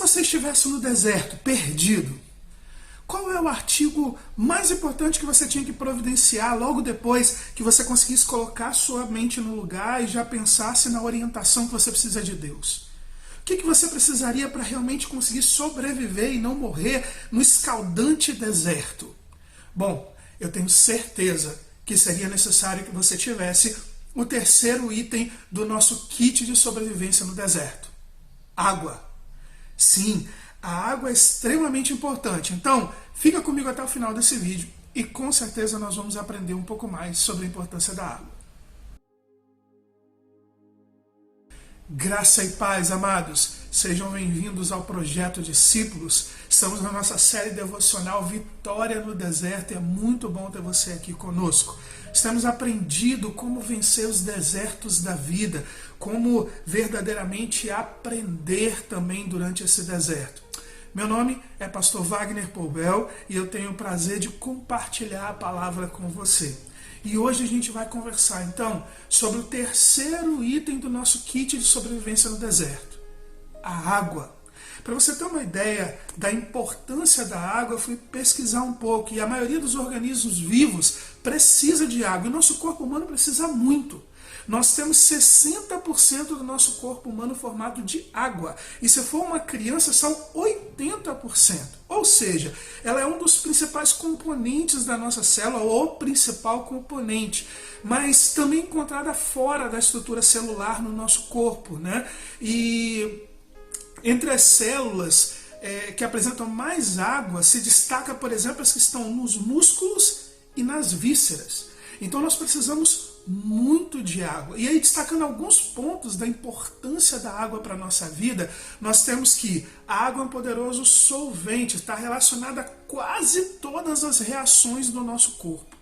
você estivesse no deserto, perdido, qual é o artigo mais importante que você tinha que providenciar logo depois que você conseguisse colocar sua mente no lugar e já pensasse na orientação que você precisa de Deus? O que você precisaria para realmente conseguir sobreviver e não morrer no escaldante deserto? Bom, eu tenho certeza que seria necessário que você tivesse o terceiro item do nosso kit de sobrevivência no deserto: água. Sim, a água é extremamente importante. Então, fica comigo até o final desse vídeo e com certeza nós vamos aprender um pouco mais sobre a importância da água. Graça e paz, amados. Sejam bem-vindos ao Projeto Discípulos. Estamos na nossa série devocional Vitória no Deserto e é muito bom ter você aqui conosco. Estamos aprendido como vencer os desertos da vida, como verdadeiramente aprender também durante esse deserto. Meu nome é Pastor Wagner Poubel e eu tenho o prazer de compartilhar a palavra com você. E hoje a gente vai conversar então sobre o terceiro item do nosso kit de sobrevivência no deserto: a água. Para você ter uma ideia da importância da água, eu fui pesquisar um pouco e a maioria dos organismos vivos precisa de água e o nosso corpo humano precisa muito. Nós temos 60% do nosso corpo humano formado de água. E se for uma criança, são 80%. Ou seja, ela é um dos principais componentes da nossa célula, ou o principal componente, mas também encontrada fora da estrutura celular no nosso corpo, né? E entre as células que apresentam mais água, se destaca, por exemplo, as que estão nos músculos e nas vísceras. Então nós precisamos muito de água. E aí, destacando alguns pontos da importância da água para a nossa vida, nós temos que a água é um poderoso solvente, está relacionada a quase todas as reações do nosso corpo.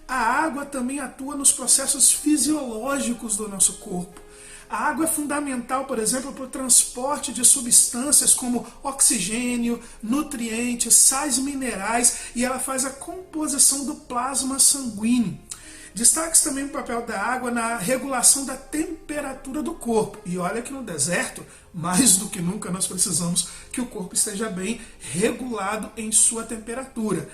A água também atua nos processos fisiológicos do nosso corpo. A água é fundamental, por exemplo, para o transporte de substâncias como oxigênio, nutrientes, sais minerais, e ela faz a composição do plasma sanguíneo. Destaque também o papel da água na regulação da temperatura do corpo. E olha que no deserto, mais do que nunca, nós precisamos que o corpo esteja bem regulado em sua temperatura.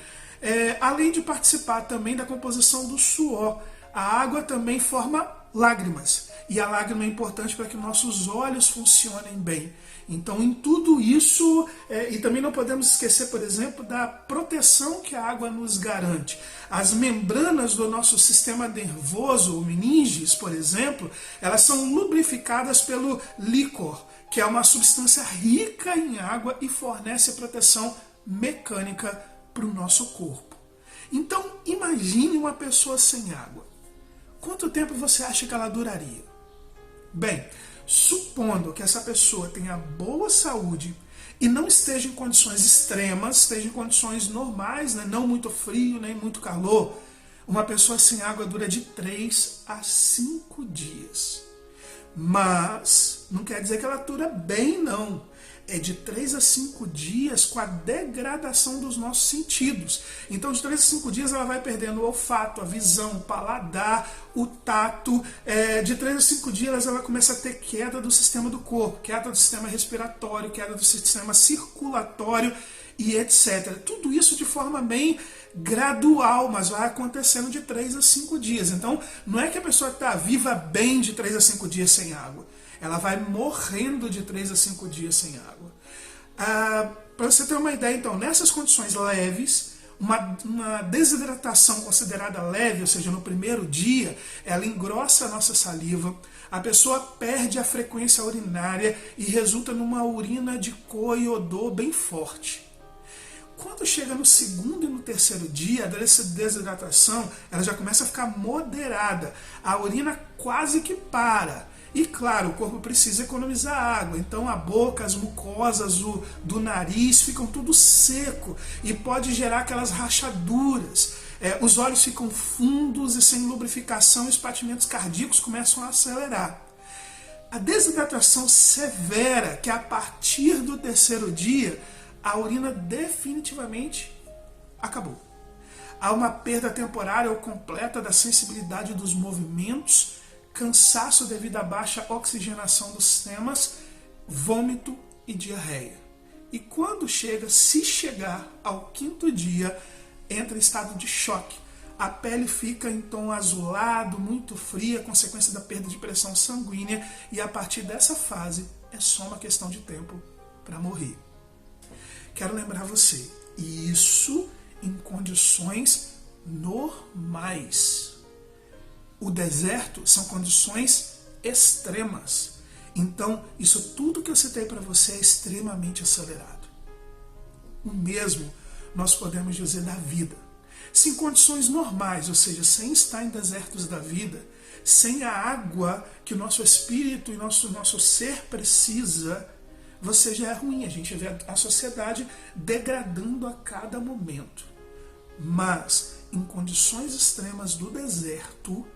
Além de participar também da composição do suor, a água também forma lágrimas. E a lágrima é importante para que nossos olhos funcionem bem. Então, em tudo isso, e também não podemos esquecer, por exemplo, da proteção que a água nos garante. As membranas do nosso sistema nervoso, o meninges, por exemplo, elas são lubrificadas pelo líquor, que é uma substância rica em água e fornece proteção mecânica para o nosso corpo. Então, imagine uma pessoa sem água. Quanto tempo você acha que ela duraria? Bem, supondo que essa pessoa tenha boa saúde e não esteja em condições extremas, esteja em condições normais, né? Não muito frio, nem muito calor, uma pessoa sem água dura de 3 a 5 dias. Mas não quer dizer que ela dura bem, não. É de 3 a 5 dias com a degradação dos nossos sentidos. Então, de 3 a 5 dias ela vai perdendo o olfato, a visão, o paladar, o tato. De 3 a 5 dias ela começa a ter queda do sistema do corpo, queda do sistema respiratório, queda do sistema circulatório e etc. Tudo isso de forma bem gradual, mas vai acontecendo de 3 a 5 dias. Então, não é que a pessoa está viva bem de 3 a 5 dias sem água. Ela vai morrendo de 3 a 5 dias sem água. Para você ter uma ideia, então, nessas condições leves, uma desidratação considerada leve, ou seja, no primeiro dia, ela engrossa a nossa saliva, a pessoa perde a frequência urinária e resulta numa urina de cor e odor bem forte. Quando chega no segundo e no terceiro dia dessa desidratação, ela já começa a ficar moderada, a urina quase que para. E claro, o corpo precisa economizar água, então a boca, as mucosas do nariz ficam tudo seco e pode gerar aquelas rachaduras. Os olhos ficam fundos e sem lubrificação, e os batimentos cardíacos começam a acelerar. A desidratação severa, que é a partir do terceiro dia, a urina definitivamente acabou. Há uma perda temporária ou completa da sensibilidade dos movimentos, cansaço devido à baixa oxigenação dos sistemas, vômito e diarreia. e quando chega, se chegar ao 5º dia, entra em estado de choque. A pele fica em tom azulado, muito fria, consequência da perda de pressão sanguínea, e a partir dessa fase é só uma questão de tempo para morrer. Quero lembrar você, isso em condições normais. O deserto são condições extremas. Então, isso tudo que eu citei para você é extremamente acelerado. O mesmo nós podemos dizer da vida. Se em condições normais, ou seja, sem estar em desertos da vida, sem a água que o nosso espírito e nosso ser precisa, você já é ruim. A gente vê a sociedade degradando a cada momento. Mas, em condições extremas do deserto,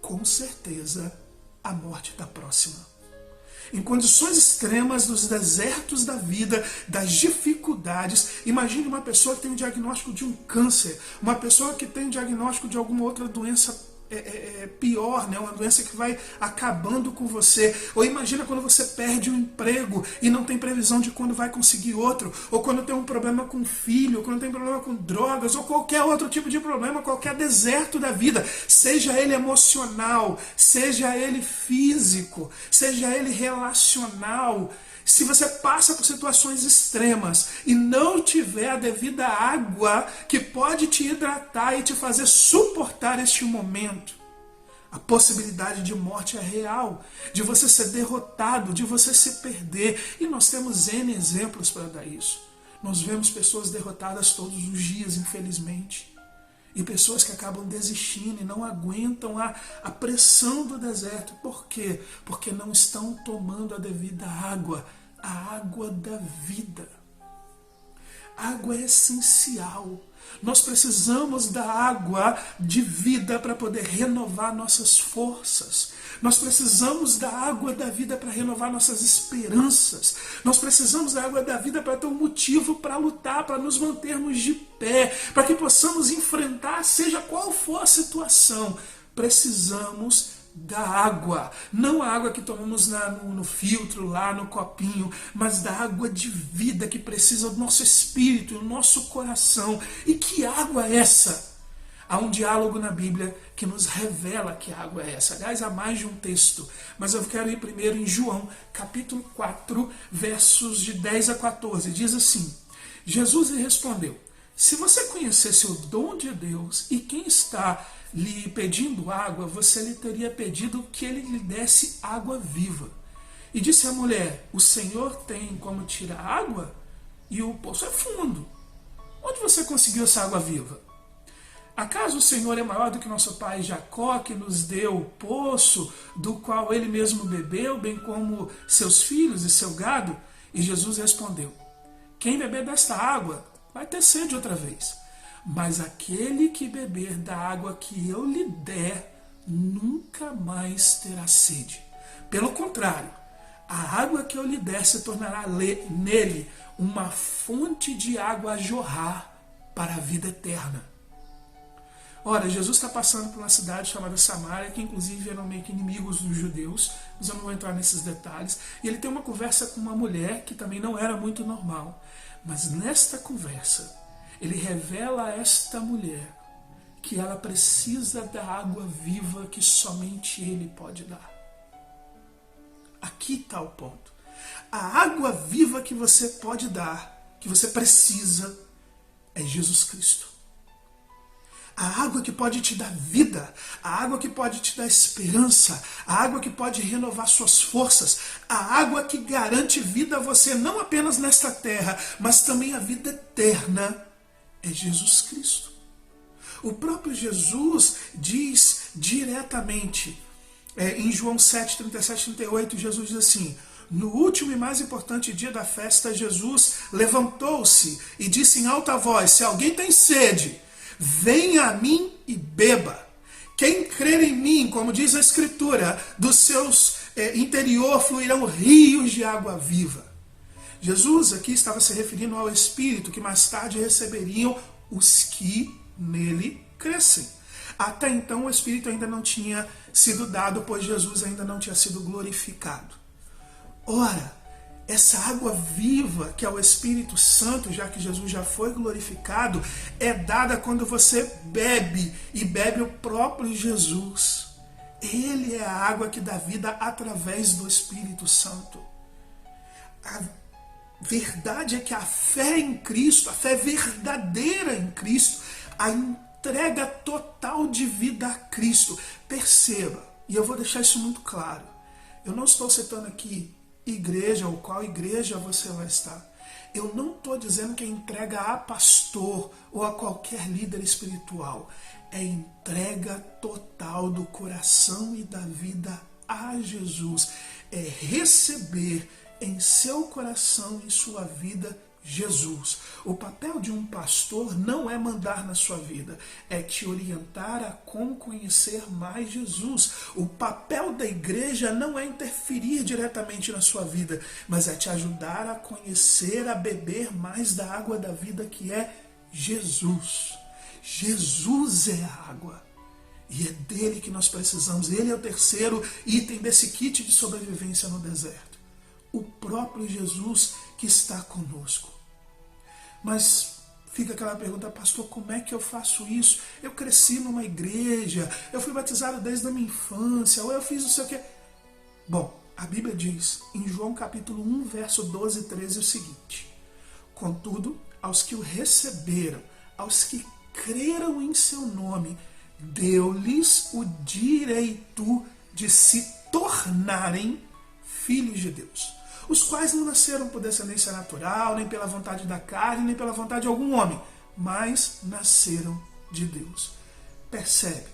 com certeza, a morte está próxima. Em condições extremas dos desertos da vida, das dificuldades, imagine uma pessoa que tem um diagnóstico de um câncer, uma pessoa que tem um diagnóstico de alguma outra doença pior, né? Uma doença que vai acabando com você. Ou imagina quando você perde um emprego e não tem previsão de quando vai conseguir outro, ou quando tem um problema com filho, ou quando tem problema com drogas, ou qualquer outro tipo de problema, qualquer deserto da vida, seja ele emocional, seja ele físico, seja ele relacional. Se você passa por situações extremas e não tiver a devida água que pode te hidratar e te fazer suportar este momento, a possibilidade de morte é real, de você ser derrotado, de você se perder. E nós temos N exemplos para dar isso. Nós vemos pessoas derrotadas todos os dias, infelizmente. E pessoas que acabam desistindo e não aguentam a pressão do deserto. Por quê? Porque não estão tomando a devida água, a água da vida. A água é essencial. Nós precisamos da água de vida para poder renovar nossas forças. Nós precisamos da água da vida para renovar nossas esperanças. Nós precisamos da água da vida para ter um motivo para lutar, para nos mantermos de pé, para que possamos enfrentar, seja qual for a situação. Precisamos da água, não a água que tomamos no filtro, lá no copinho, mas da água de vida que precisa do nosso espírito e do nosso coração. E que água é essa? Há um diálogo na Bíblia que nos revela que água é essa. Aliás, há mais de um texto, mas eu quero ir primeiro em João, capítulo 4, versos de 10 a 14. Diz assim: Jesus lhe respondeu: se você conhecesse o dom de Deus e quem está lhe pedindo água, você lhe teria pedido que ele lhe desse água viva. E disse a mulher: o Senhor tem como tirar água? E o poço é fundo. Onde você conseguiu essa água viva? Acaso o Senhor é maior do que nosso pai Jacó, que nos deu o poço, do qual ele mesmo bebeu, bem como seus filhos e seu gado? E Jesus respondeu: quem beber desta água vai ter sede outra vez. Mas aquele que beber da água que eu lhe der, nunca mais terá sede. Pelo contrário, a água que eu lhe der se tornará nele uma fonte de água a jorrar para a vida eterna. Ora, Jesus está passando por uma cidade chamada Samaria, que inclusive eram meio que inimigos dos judeus, mas eu não vou entrar nesses detalhes. E ele tem uma conversa com uma mulher que também não era muito normal. Mas nesta conversa, ele revela a esta mulher que ela precisa da água viva que somente ele pode dar. Aqui está o ponto. A água viva que você pode dar, que você precisa, é Jesus Cristo. A água que pode te dar vida, a água que pode te dar esperança, a água que pode renovar suas forças, a água que garante vida a você não apenas nesta terra, mas também a vida eterna, é Jesus Cristo. O próprio Jesus diz diretamente, em João 7, 37, 38, Jesus diz assim: no último e mais importante dia da festa, Jesus levantou-se e disse em alta voz: se alguém tem sede, venha a mim e beba. Quem crer em mim, como diz a Escritura, dos seus interior fluirão rios de água viva. Jesus aqui estava se referindo ao Espírito que mais tarde receberiam os que nele crescem. Até então o Espírito ainda não tinha sido dado, pois Jesus ainda não tinha sido glorificado. Ora, essa água viva, que é o Espírito Santo, já que Jesus já foi glorificado, é dada quando você bebe, e bebe o próprio Jesus. Ele é a água que dá vida através do Espírito Santo. A verdade é que a fé em Cristo, a fé verdadeira em Cristo, a entrega total de vida a Cristo. Perceba, e eu vou deixar isso muito claro, eu não estou citando aqui igreja ou qual igreja você vai estar. Eu não estou dizendo que é entrega a pastor ou a qualquer líder espiritual. É entrega total do coração e da vida a Jesus. É receber em seu coração e sua vida Jesus. O papel de um pastor não é mandar na sua vida, é te orientar a como conhecer mais Jesus. O papel da igreja não é interferir diretamente na sua vida, mas é te ajudar a conhecer, a beber mais da água da vida que é Jesus. Jesus é a água. E é dele que nós precisamos. Ele é o terceiro item desse kit de sobrevivência no deserto. O próprio Jesus que está conosco. Mas fica aquela pergunta, pastor, como é que eu faço isso? Eu cresci numa igreja, eu fui batizado desde a minha infância, ou eu fiz não sei o quê. Bom, a Bíblia diz em João capítulo 1, verso 12 e 13 o seguinte: contudo, aos que o receberam, aos que creram em seu nome, deu-lhes o direito de se tornarem filhos de Deus, os quais não nasceram por descendência natural, nem pela vontade da carne, nem pela vontade de algum homem, mas nasceram de Deus. Percebe?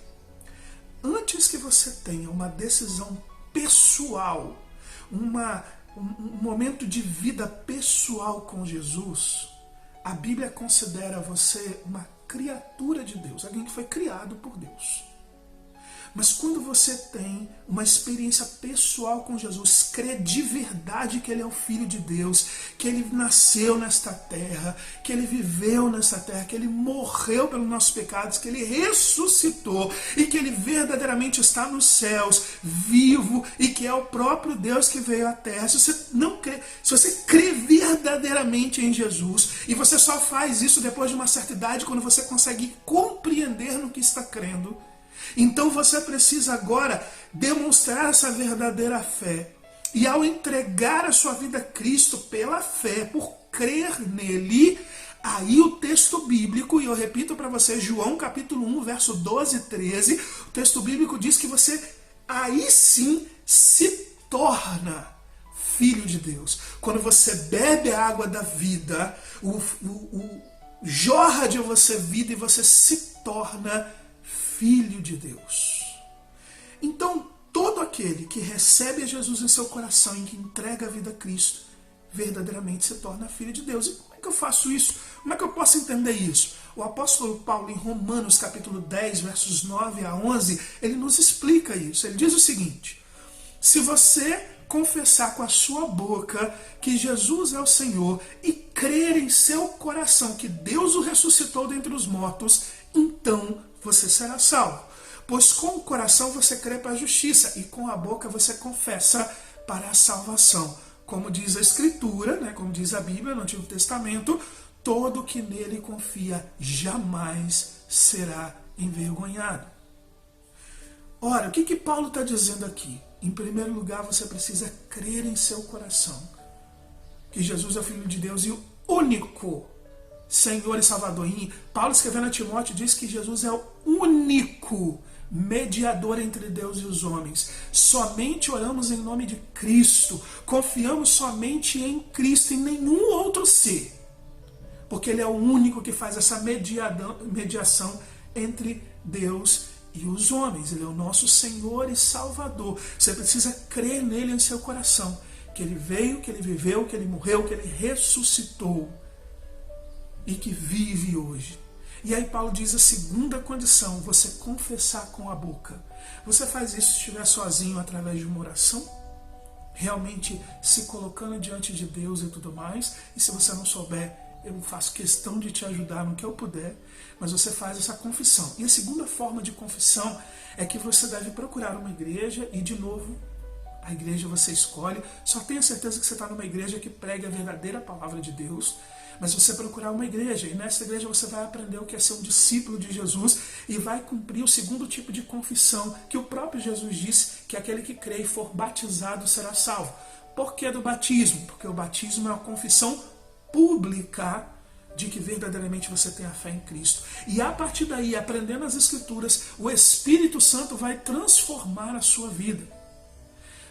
Antes que você tenha uma decisão pessoal, um momento de vida pessoal com Jesus, a Bíblia considera você uma criatura de Deus, alguém que foi criado por Deus. Mas quando você tem uma experiência pessoal com Jesus, crê de verdade que Ele é o Filho de Deus, que Ele nasceu nesta terra, que Ele viveu nesta terra, que Ele morreu pelos nossos pecados, que Ele ressuscitou e que Ele verdadeiramente está nos céus, vivo, e que é o próprio Deus que veio à terra. Se você não crê, se você crê verdadeiramente em Jesus, e você só faz isso depois de uma certa idade, quando você consegue compreender no que está crendo, então você precisa agora demonstrar essa verdadeira fé. E ao entregar a sua vida a Cristo pela fé, por crer nele, aí o texto bíblico, e eu repito para você, João capítulo 1, verso 12 e 13, o texto bíblico diz que você aí sim se torna filho de Deus. Quando você bebe a água da vida, jorra de você vida e você se torna filho de Deus. Então, todo aquele que recebe Jesus em seu coração e que entrega a vida a Cristo, verdadeiramente se torna filho de Deus. E como é que eu faço isso? Como é que eu posso entender isso? O apóstolo Paulo, em Romanos capítulo 10, versos 9 a 11, ele nos explica isso. Ele diz o seguinte: se você confessar com a sua boca que Jesus é o Senhor e crer em seu coração que Deus o ressuscitou dentre os mortos, então você será salvo. Pois com o coração você crê para a justiça e com a boca você confessa para a salvação. Como diz a Escritura, né, como diz a Bíblia no Antigo Testamento, todo que nele confia jamais será envergonhado. Ora, o que Paulo está dizendo aqui? Em primeiro lugar, você precisa crer em seu coração que Jesus é o Filho de Deus e o único Senhor e Salvador. E Paulo, escrevendo a Timóteo, diz que Jesus é o único mediador entre Deus e os homens. Somente oramos em nome de Cristo, confiamos somente em Cristo e em nenhum outro ser, porque Ele é o único que faz essa mediação entre Deus e os homens. Ele é o nosso Senhor e Salvador. Você precisa crer nele em seu coração, que Ele veio, que Ele viveu, que Ele morreu, que Ele ressuscitou e que vive hoje. E aí Paulo diz a segunda condição: você confessar com a boca. Você faz isso se estiver sozinho através de uma oração, realmente se colocando diante de Deus e tudo mais. E se você não souber, eu faço questão de te ajudar no que eu puder, mas você faz essa confissão. E a segunda forma de confissão é que você deve procurar uma igreja e, de novo, A igreja você escolhe. Só tenha certeza que você está numa igreja que prega a verdadeira palavra de Deus. Mas você procurar uma igreja, e nessa igreja você vai aprender o que é ser um discípulo de Jesus e vai cumprir o segundo tipo de confissão que o próprio Jesus disse, que aquele que crê e for batizado será salvo. Por que do batismo? Porque o batismo é uma confissão pública de que verdadeiramente você tem a fé em Cristo. E a partir daí, aprendendo as Escrituras, o Espírito Santo vai transformar a sua vida.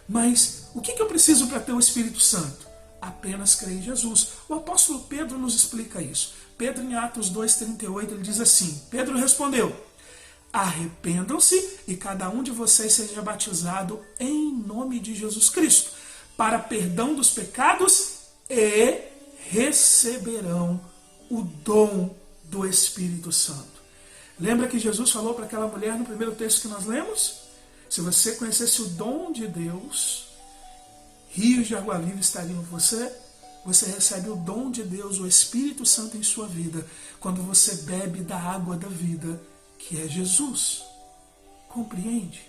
Mas o que eu preciso para ter o Espírito Santo? Apenas crer em Jesus. O apóstolo Pedro nos explica isso. Pedro, em Atos 2,38, ele diz assim: Pedro respondeu: arrependam-se e cada um de vocês seja batizado em nome de Jesus Cristo, para perdão dos pecados, e receberão o dom do Espírito Santo. Lembra que Jesus falou para aquela mulher no primeiro texto que nós lemos? Se você conhecesse o dom de Deus, rios de água viva estariam em você. Você recebe o dom de Deus, o Espírito Santo em sua vida, quando você bebe da água da vida, que é Jesus. Compreende?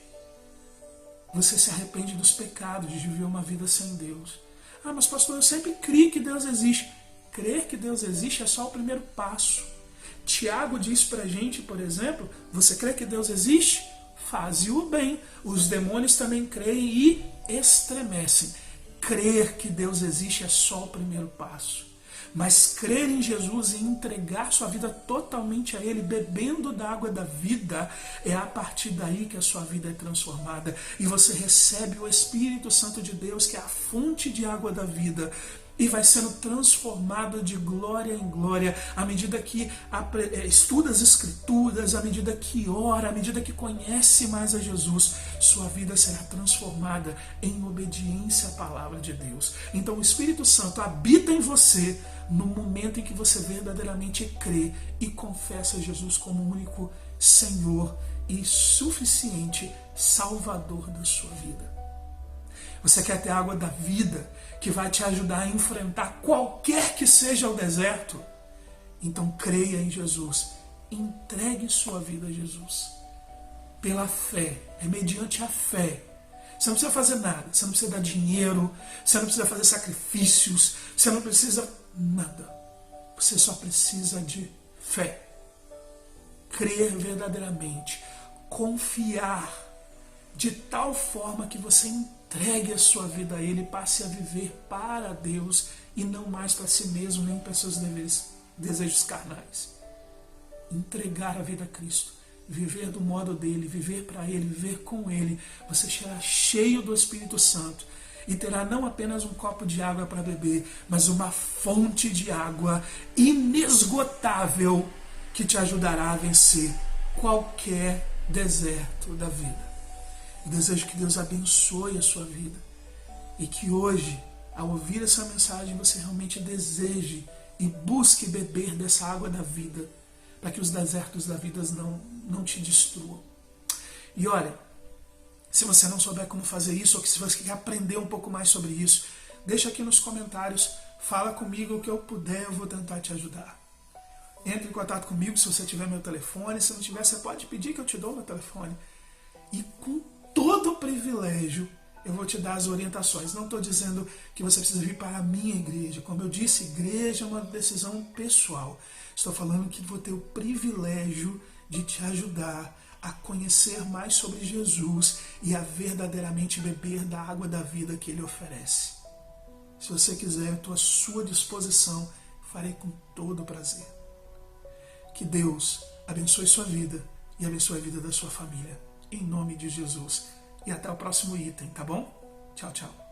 Você se arrepende dos pecados, de viver uma vida sem Deus. Ah, mas pastor, eu sempre criei que Deus existe. Crer que Deus existe é só o primeiro passo. Tiago diz pra gente, por exemplo, você crê que Deus existe? Faze o bem. Os demônios também creem e estremecem. Crer que Deus existe é só o primeiro passo. Mas crer em Jesus e entregar sua vida totalmente a Ele, bebendo da água da vida, é a partir daí que a sua vida é transformada. E você recebe o Espírito Santo de Deus, que é a fonte de água da vida, e vai sendo transformado de glória em glória, à medida que estuda as Escrituras, à medida que ora, à medida que conhece mais a Jesus, sua vida será transformada em obediência à palavra de Deus. Então o Espírito Santo habita em você no momento em que você verdadeiramente crê e confessa Jesus como o único Senhor e suficiente Salvador da sua vida. Você quer ter a água da vida que vai te ajudar a enfrentar qualquer que seja o deserto? Então creia em Jesus. Entregue sua vida a Jesus. Pela fé. É mediante a fé. Você não precisa fazer nada. Você não precisa dar dinheiro. Você não precisa fazer sacrifícios. Você não precisa nada. Você só precisa de fé. Crer verdadeiramente. Confiar de tal forma que você entregue a sua vida a Ele, passe a viver para Deus e não mais para si mesmo, nem para seus desejos carnais. Entregar a vida a Cristo, viver do modo dele, viver para Ele, viver com Ele. Você será cheio do Espírito Santo e terá não apenas um copo de água para beber, mas uma fonte de água inesgotável que te ajudará a vencer qualquer deserto da vida. Eu desejo que Deus abençoe a sua vida e que hoje, ao ouvir essa mensagem, você realmente deseje e busque beber dessa água da vida, para que os desertos da vida não te destruam. E olha, se você não souber como fazer isso, ou que se você quer aprender um pouco mais sobre isso, deixa aqui nos comentários, fala comigo, o que eu puder, eu vou tentar te ajudar. Entre em contato comigo se você tiver meu telefone, se não tiver, você pode pedir que eu te dou meu telefone. E com todo o privilégio, eu vou te dar as orientações. Não estou dizendo que você precisa vir para a minha igreja. Como eu disse, igreja é uma decisão pessoal. Estou falando que vou ter o privilégio de te ajudar a conhecer mais sobre Jesus e a verdadeiramente beber da água da vida que Ele oferece. Se você quiser, estou à sua disposição. Farei com todo prazer. Que Deus abençoe sua vida e abençoe a vida da sua família. Em nome de Jesus. E até o próximo item, tá bom? Tchau, tchau.